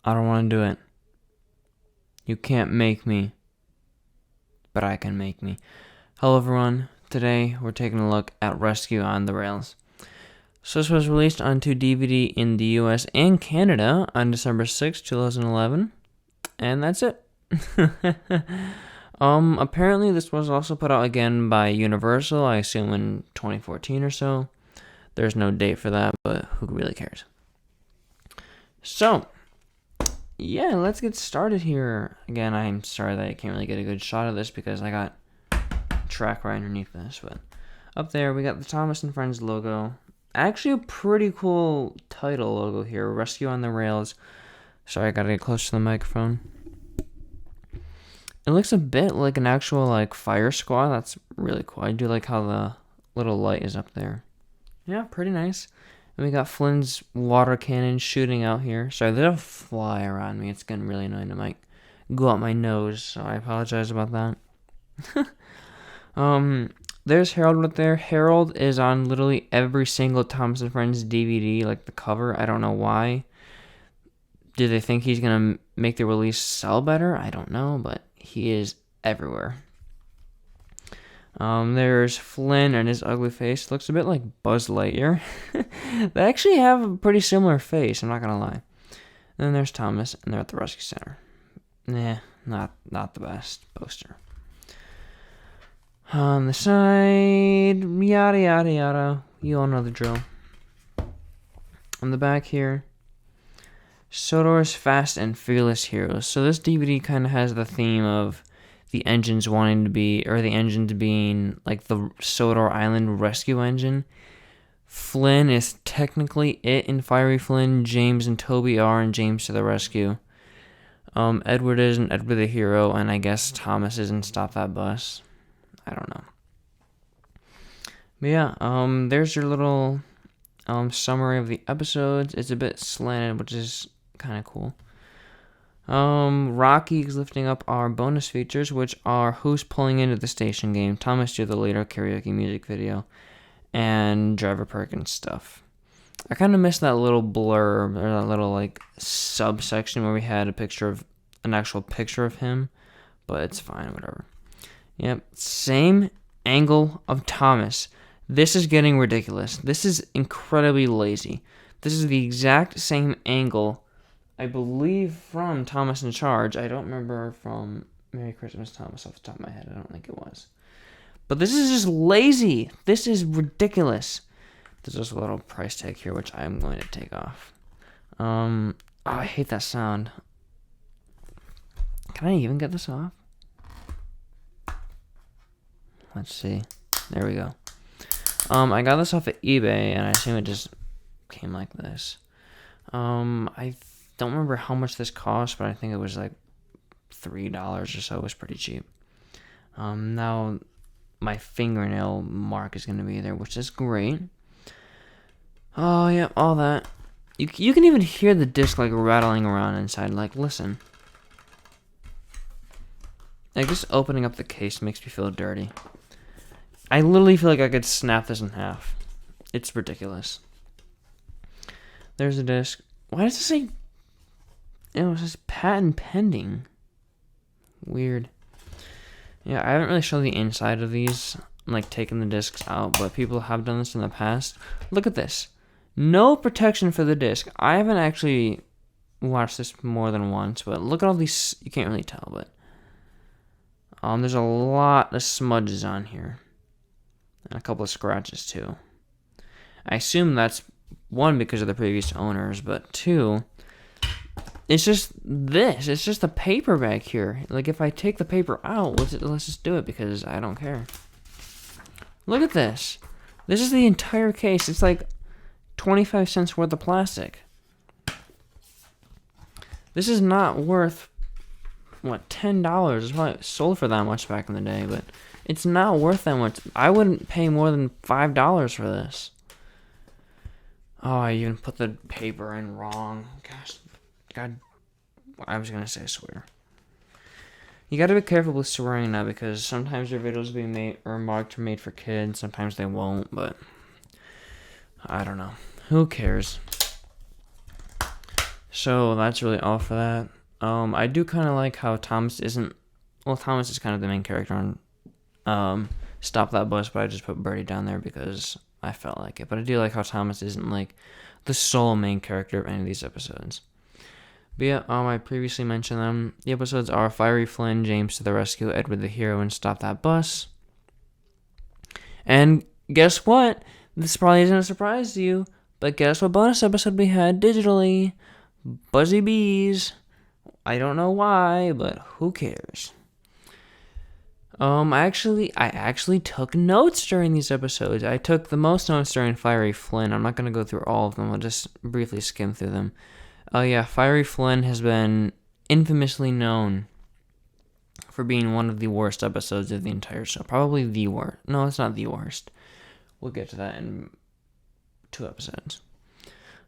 I don't want to do it. You can't make me, but I can make me. Hello everyone, today we're taking a look at Rescue on the Rails. So this was released onto DVD in the US and Canada on December 6, 2011, and that's it. Apparently this was also put out again by Universal, I assume in 2014 or so. There's no date for that, but who really cares? So, yeah, let's get started here. Again, I'm sorry that I can't really get a good shot of this because I got track right underneath this, but up there we got the Thomas and Friends logo. Actually a pretty cool title logo here, Rescue on the Rails. Sorry, I gotta get close to the microphone. It looks a bit like an actual like fire squad. That's really cool. I do like how the little light is up there. Yeah, pretty nice. And we got Flynn's water cannon shooting out here. Sorry, there's a fly around me. It's getting really annoying. It might go out my nose, so I apologize about that. There's Harold right there. Harold is on literally every single Thomas and Friends DVD, like the cover. I don't know why. Do they think he's gonna make the release sell better? I don't know, but he is everywhere. There's Flynn and his ugly face. Looks a bit like Buzz Lightyear. They actually have a pretty similar face, I'm not gonna lie. And then there's Thomas, and they're at the rescue center. Not the best poster. On the side, yada yada yada. You all know the drill. On the back here, Sodor's Fast and Fearless Heroes. So this DVD kind of has the theme of the engines wanting to be, or the engines being like the Sodor Island rescue engine. Flynn is technically it in Fiery Flynn. James and Toby are in James to the Rescue. Edward is in Edward the Hero, and I guess Thomas is in Stop That Bus. I don't know. But yeah, there's your little summary of the episodes. It's a bit slanted, which is kind of cool. Rocky is lifting up our bonus features, which are Who's Pulling Into the Station Game, Thomas You're the Leader karaoke music video, and Driver Perkins stuff. I kind of missed that little blurb, or that little like subsection where we had an actual picture of him, but it's fine, whatever. Yep, same angle of Thomas. This is getting ridiculous. This is incredibly lazy. This is the exact same angle, I believe, from Thomas in Charge. I don't remember from Merry Christmas Thomas off the top of my head. I don't think it was. But this is just lazy. This is ridiculous. There's also a little price tag here, which I'm going to take off. I hate that sound. Can I even get this off? Let's see. There we go. I got this off of eBay, and I assume it just came like this. I don't remember how much this cost, but I think it was like $3 or so. It was pretty cheap. Now my fingernail mark is going to be there, which is great. Oh, yeah, all that. You can even hear the disc like rattling around inside. Like, listen. Like, just opening up the case makes me feel dirty. I literally feel like I could snap this in half. It's ridiculous. There's a disc. Why does it say... it says patent pending. Weird. Yeah, I haven't really shown the inside of these, like taking the discs out, but people have done this in the past. Look at this. No protection for the disc. I haven't actually watched this more than once, but look at all these... you can't really tell, but... there's a lot of smudges on here. And a couple of scratches too. I assume that's one because of the previous owners, but two, it's just this. It's just the paper back here. Like if I take the paper out, let's just do it because I don't care. Look at this. This is the entire case. It's like 25 cents worth of plastic. This is not worth, what, $10? It's probably sold for that much back in the day, but it's not worth that much. I wouldn't pay more than $5 for this. Oh, I even put the paper in wrong. Gosh, God, I was gonna say swear. You gotta be careful with swearing now because sometimes your videos will be made or marked or made for kids. Sometimes they won't, but I don't know. Who cares? So that's really all for that. I do kind of like how Thomas isn't. Well, Thomas is kind of the main character on Stop That Bus, but I just put Birdie down there because I felt like it. But I do like how Thomas isn't like the sole main character of any of these episodes. But yeah, I previously mentioned them. The episodes are Fiery Flynn, James to the Rescue, Edward the Hero, and Stop That Bus. And guess what? This probably isn't a surprise to you, but guess what bonus episode we had digitally? Buzzy Bees. I don't know why, but who cares? I actually took notes during these episodes. I took the most notes during Fiery Flynn. I'm not going to go through all of them. I'll just briefly skim through them. Oh yeah, Fiery Flynn has been infamously known for being one of the worst episodes of the entire show. Probably the worst. No, it's not the worst. We'll get to that in 2 episodes.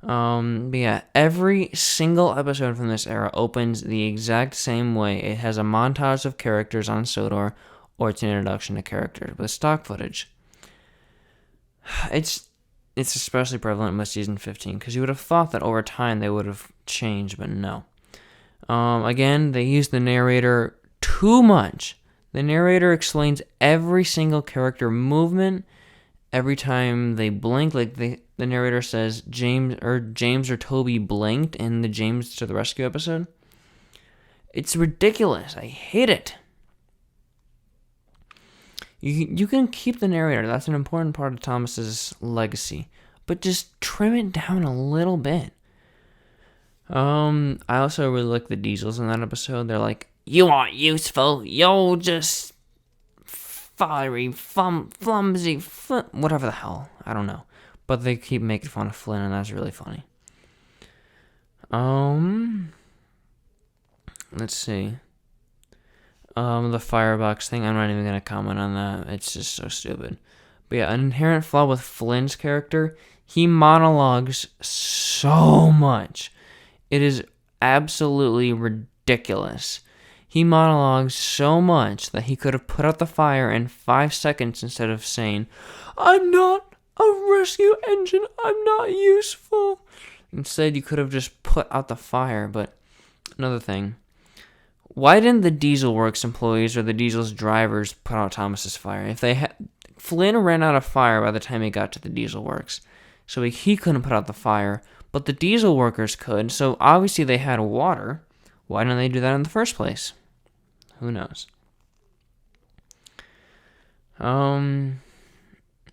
But yeah, every single episode from this era opens the exact same way. It has a montage of characters on Sodor, or it's an introduction to characters with stock footage. It's especially prevalent with season 15, because you would have thought that over time they would have changed, but no. Again, they use the narrator too much. The narrator explains every single character movement every time they blink. Like the narrator says James or Toby blinked in the James to the Rescue episode. It's ridiculous. I hate it. You can keep the narrator. That's an important part of Thomas's legacy. But just trim it down a little bit. I also really like the Diesels in that episode. They're like, you aren't useful. You're just fiery, flimsy, whatever the hell. I don't know. But they keep making fun of Flynn, and that's really funny. Let's see. The firebox thing, I'm not even going to comment on that. It's just so stupid. But yeah, an inherent flaw with Flynn's character, he monologues so much. It is absolutely ridiculous. He monologues so much that he could have put out the fire in 5 seconds instead of saying, I'm not a rescue engine, I'm not useful. Instead, you could have just put out the fire. But another thing, why didn't the Diesel Works employees or the Diesel's drivers put out Thomas's fire? If they had, Flynn ran out of fire by the time he got to the Diesel Works, so he couldn't put out the fire, but the Diesel workers could. So obviously they had water. Why didn't they do that in the first place? Who knows?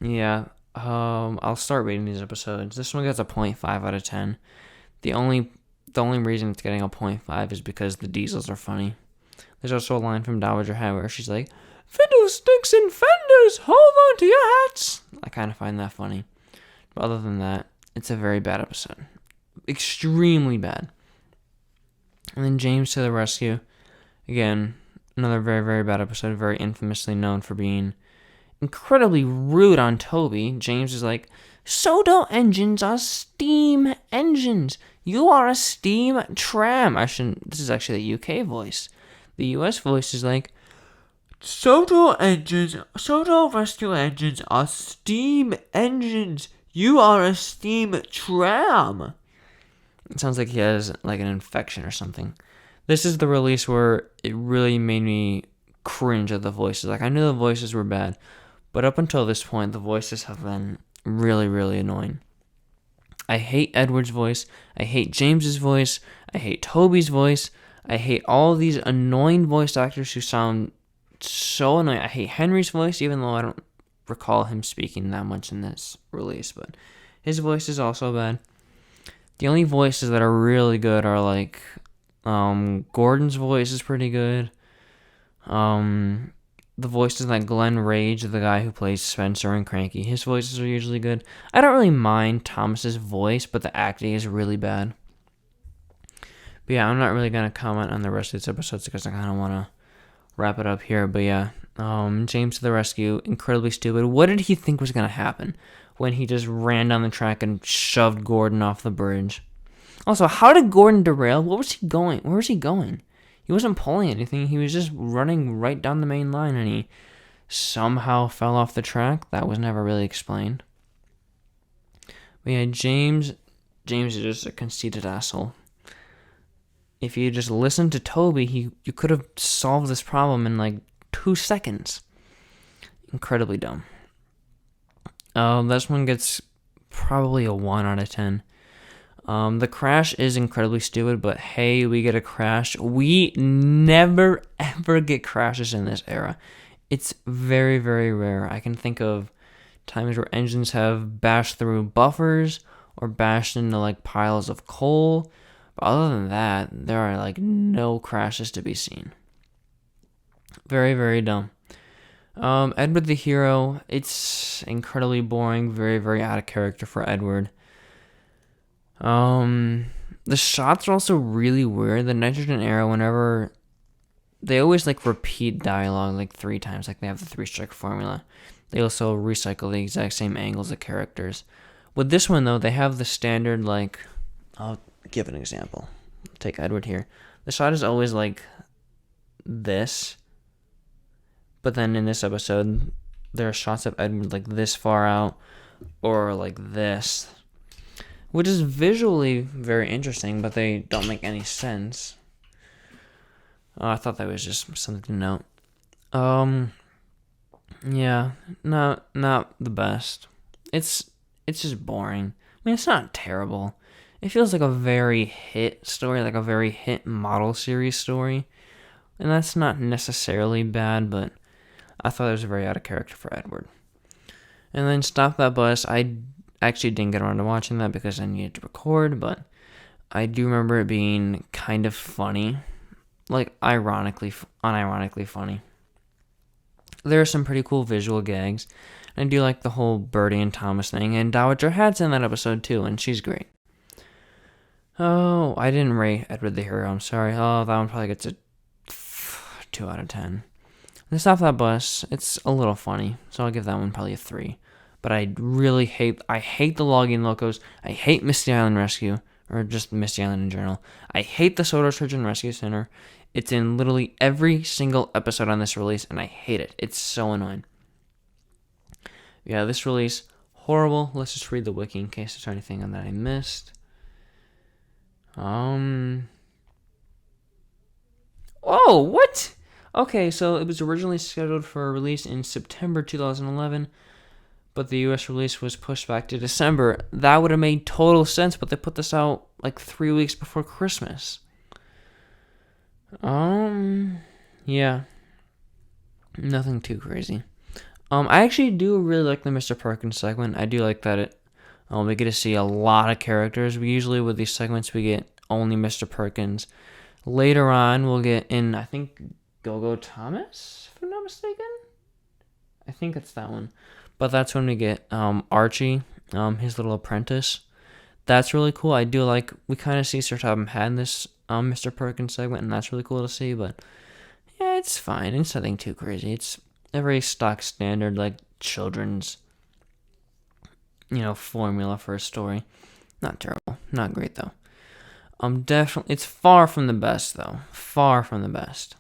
Yeah. I'll start rating these episodes. This one gets a 0.5 out of 10. The only reason it's getting a 0.5 is because the Diesels are funny. There's also a line from Dowager Hat where she's like, fiddlesticks and fenders, hold on to your hats. I kind of find that funny. But other than that, it's a very bad episode. Extremely bad. And then James to the Rescue. Again, another very, very bad episode. Very infamously known for being incredibly rude on Toby. James is like, Soda engines are steam engines. You are a steam tram. This is actually the UK voice. The US voice is like, Soda rescue engines are steam engines. You are a steam tram. It sounds like he has like an infection or something. This is the release where it really made me cringe at the voices. Like, I knew the voices were bad, but up until this point, the voices have been really, really annoying. I hate Edward's voice. I hate James's voice. I hate Toby's voice. I hate all of these annoying voice actors who sound so annoying. I hate Henry's voice, even though I don't recall him speaking that much in this release, but his voice is also bad. The only voices that are really good are like Gordon's voice is pretty good. The voices like Glenn Rage, the guy who plays Spencer and Cranky, his voices are usually good. I don't really mind Thomas's voice, but the acting is really bad. But yeah, I'm not really going to comment on the rest of these episodes because I kind of want to wrap it up here. But yeah, James to the Rescue, incredibly stupid. What did he think was going to happen when he just ran down the track and shoved Gordon off the bridge? Also, how did Gordon derail? Where was he going? He wasn't pulling anything. He was just running right down the main line, and he somehow fell off the track. That was never really explained. But yeah, James is just a conceited asshole. if you just listened to Toby, you could have solved this problem in like 2 seconds. Incredibly dumb. This one gets probably a 1 out of 10. The crash is incredibly stupid, but hey, we get a crash. We never ever get crashes in this era. It's very, very rare. I can think of times where engines have bashed through buffers or bashed into like piles of coal. But other than that, there are like no crashes to be seen. Very, very dumb. Edward the hero, it's incredibly boring, very, very out of character for Edward. The shots are also really weird. The Nitrogen era, whenever they always like repeat dialogue like 3 times, like they have the 3-strike formula. They also recycle the exact same angles of characters. With this one though, they have the standard like, I'll give an example. Take Edward here. The shot is always like this, but then in this episode, there are shots of Edward like this far out or like this, which is visually very interesting, but they don't make any sense. I thought that was just something to note. Yeah, not the best. It's just boring. I mean, it's not terrible. It feels like a very hit story, like a very hit model series story. And that's not necessarily bad, but I thought it was very out of character for Edward. And then Stop That Bus, I actually didn't get around to watching that because I needed to record, but I do remember it being kind of funny. Like, unironically funny. There are some pretty cool visual gags. I do like the whole Birdie and Thomas thing, and Dowager Hat's in that episode too, and she's great. Oh, I didn't rate Edward the Hero, I'm sorry. Oh, that one probably gets a 2 out of 10. And Stop That Bus, it's a little funny, so I'll give that one probably a 3. But I hate the Logging Locos, I hate Misty Island Rescue, or just Misty Island in general. I hate the Soda Surgeon Rescue Center. It's in literally every single episode on this release, and I hate it. It's so annoying. Yeah, this release, horrible. Let's just read the wiki in case there's anything on that I missed. Oh, what? Okay, so it was originally scheduled for a release in September 2011, but the US release was pushed back to December. That would have made total sense, but they put this out like 3 weeks before Christmas. Yeah. Nothing too crazy. I actually do really like the Mr. Perkins segment. I do like that we get to see a lot of characters. We usually, with these segments, we get only Mr. Perkins. Later on, we'll get in, I think, Go-Go Thomas, if I'm not mistaken. I think it's that one. But that's when we get Archie, his little apprentice. That's really cool. I do like, we kind of see Sir Topham Hatt in this Mr. Perkins segment, and that's really cool to see, but yeah, it's fine. It's nothing too crazy. It's a very stock standard, like, children's, formula for a story. Not terrible. Not great, though. Definitely, it's far from the best, though. Far from the best.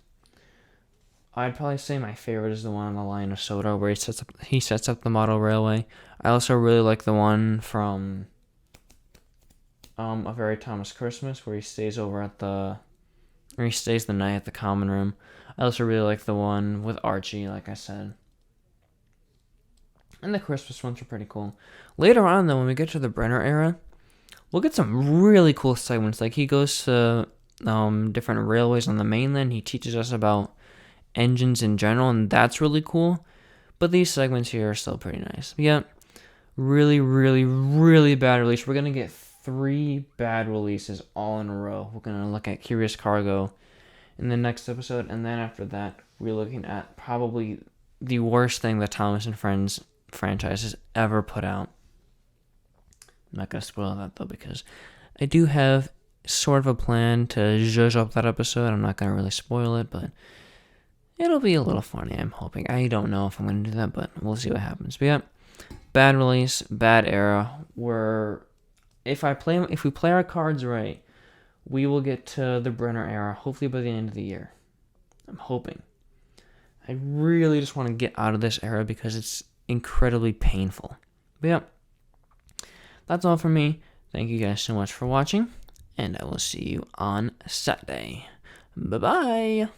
I'd probably say my favorite is the one on the line of Soda, where he sets up the model railway. I also really like the one from A Very Thomas Christmas, where he stays the night at the common room. I also really like the one with Archie, like I said. And the Christmas ones are pretty cool. Later on, though, when we get to the Brenner era, we'll get some really cool segments. Like, he goes to different railways on the mainland. He teaches us about engines in general, and that's really cool. But these segments here are still pretty nice. Yeah, really, really, really bad release. We're going to get 3 bad releases all in a row. We're going to look at Curious Cargo in the next episode, and then after that, we're looking at probably the worst thing the Thomas and Friends franchise has ever put out. I'm not going to spoil that, though, because I do have sort of a plan to zhuzh up that episode. I'm not going to really spoil it, but it'll be a little funny, I'm hoping. I don't know if I'm going to do that, but we'll see what happens. But yeah, bad release, bad era. If we play our cards right, we will get to the Brenner era, hopefully by the end of the year. I'm hoping. I really just want to get out of this era because it's incredibly painful. But yeah, that's all for me. Thank you guys so much for watching, and I will see you on Saturday. Bye-bye.